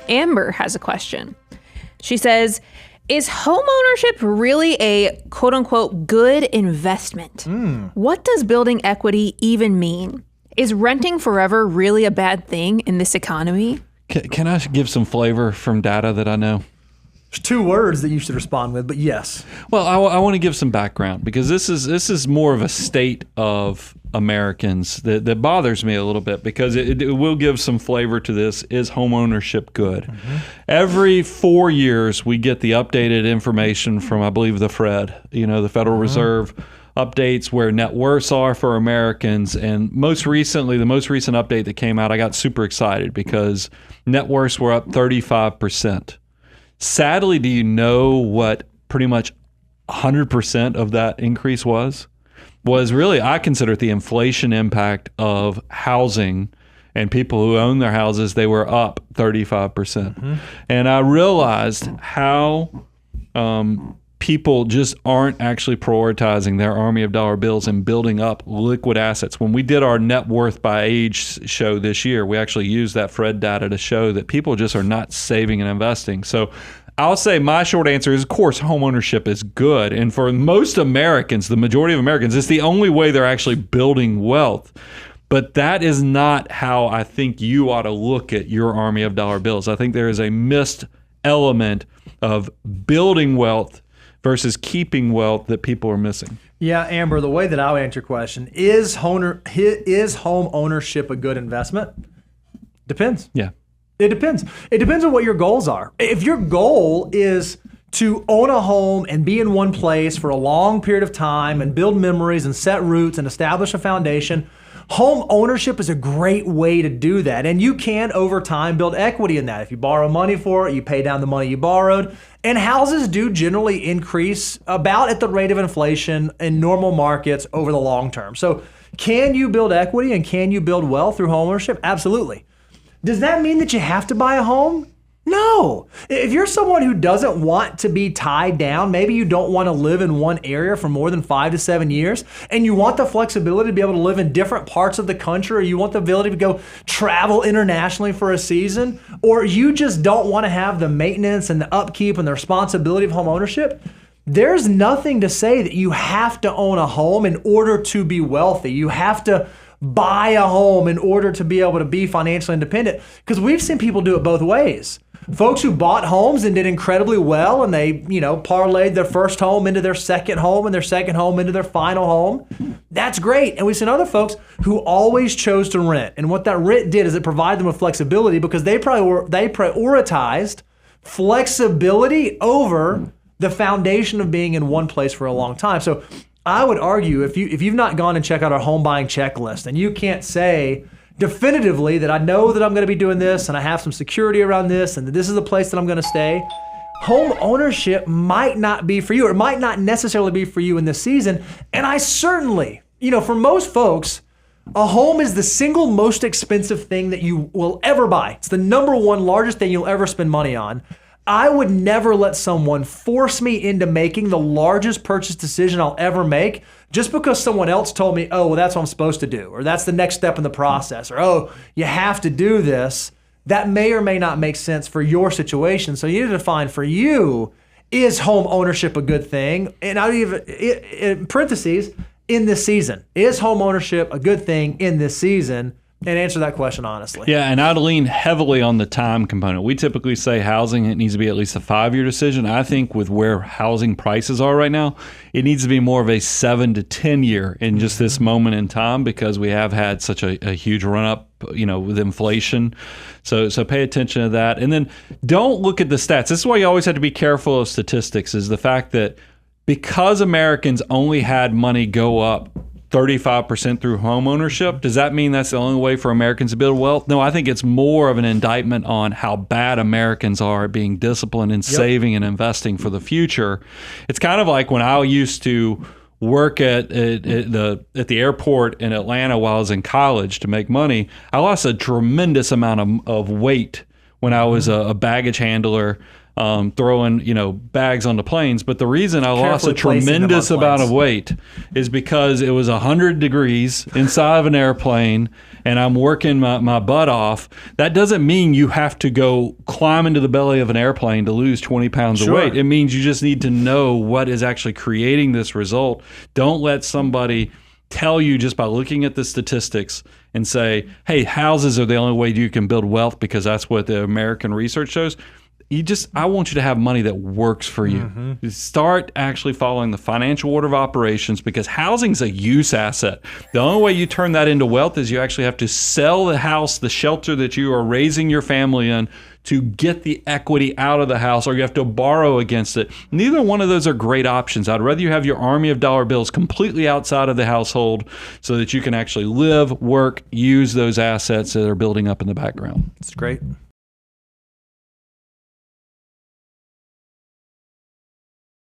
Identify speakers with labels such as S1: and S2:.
S1: Amber has a question. She says, is homeownership really a quote unquote good investment? What does building equity even mean? Is renting forever really a bad thing in this economy?
S2: Can I give some flavor from data that I know?
S3: There's 2 words that you should respond with, but yes.
S2: Well, I want to give some background because this is more of a state of Americans that bothers me a little bit because it will give some flavor to this. Is homeownership good? Every 4 years, we get the updated information from, I believe, the the Federal Reserve updates where net worths are for Americans. And most recently, the most recent update that came out, I got super excited because net worths were up 35%. Sadly, do you know what pretty much 100% of that increase was? Was really, I consider it the inflation impact of housing and people who own their houses. They were up 35%. And I realized how people just aren't actually prioritizing their army of dollar bills and building up liquid assets. When we did our net worth by age show this year, we actually used that Fred data to show that people just are not saving and investing. So I'll say my short answer is, of course, homeownership is good. And for most Americans, the majority of Americans, it's the only way they're actually building wealth. But that is not how I think you ought to look at your army of dollar bills. I think there is a missed element of building wealth versus keeping wealth that people are missing.
S3: Yeah, Amber, the way that I'll answer your question, is home ownership a good investment? Depends.
S2: Yeah.
S3: It depends. It depends on what your goals are. If your goal is to own a home and be in one place for a long period of time and build memories and set roots and establish a foundation, home ownership is a great way to do that. And you can, over time, build equity in that. If you borrow money for it, you pay down the money you borrowed. And houses do generally increase about at the rate of inflation in normal markets over the long term. So can you build equity and can you build wealth through home ownership? Absolutely. Does that mean that you have to buy a home? No. If you're someone who doesn't want to be tied down, maybe you don't want to live in one area for more than 5 to 7 years, and you want the flexibility to be able to live in different parts of the country, or you want the ability to go travel internationally for a season, or you just don't want to have the maintenance and the upkeep and the responsibility of home ownership, there's nothing to say that you have to own a home in order to be wealthy. You have to buy a home in order to be able to be financially independent, because we've seen people do it both ways. Folks who bought homes and did incredibly well, and they, parlayed their first home into their second home and their second home into their final home. That's great. And we've seen other folks who always chose to rent. And what that rent did is it provided them with flexibility because they prioritized flexibility over the foundation of being in one place for a long time. So I would argue if you've not gone and checked out our home buying checklist and you can't say definitively that I know that I'm going to be doing this and I have some security around this and that this is the place that I'm going to stay, home ownership might not be for you, or it might not necessarily be for you in this season. And I certainly, for most folks, a home is the single most expensive thing that you will ever buy. It's the number one largest thing you'll ever spend money on. I would never let someone force me into making the largest purchase decision I'll ever make just because someone else told me, oh, well, that's what I'm supposed to do, or that's the next step in the process, or, oh, you have to do this. That may or may not make sense for your situation. So you need to define for you, is home ownership a good thing? And I'll even, in parentheses, in this season. Is home ownership a good thing in this season? And answer that question honestly.
S2: Yeah, and I'd lean heavily on the time component. We typically say housing, it needs to be at least a 5-year decision. I think with where housing prices are right now, it needs to be more of a 7 to 10 year in just this moment in time, because we have had such a huge run up, with inflation. So pay attention to that. And then don't look at the stats. This is why you always have to be careful of statistics, is the fact that because Americans only had money go up 35% through home ownership, does that mean that's the only way for Americans to build wealth? No, I think it's more of an indictment on how bad Americans are at being disciplined in saving and investing for the future. It's kind of like when I used to work at the airport in Atlanta while I was in college to make money. I lost a tremendous amount of weight when I was a baggage handler throwing, bags on the planes. But the reason I lost a
S3: Carefully placing them on
S2: tremendous amount of
S3: planes.
S2: weight is because it was 100 degrees inside of an airplane and I'm working my butt off. That doesn't mean you have to go climb into the belly of an airplane to lose 20 pounds of
S3: Sure.
S2: weight. It means you just need to know what is actually creating this result. Don't let somebody tell you just by looking at the statistics and say, hey, houses are the only way you can build wealth because that's what the American research shows. I want you to have money that works for you.
S3: Mm-hmm.
S2: Start actually following the financial order of operations because housing's a use asset. The only way you turn that into wealth is you actually have to sell the house, the shelter that you are raising your family in, to get the equity out of the house, or you have to borrow against it. Neither one of those are great options. I'd rather you have your army of dollar bills completely outside of the household so that you can actually live, work, use those assets that are building up in the background.
S3: It's great.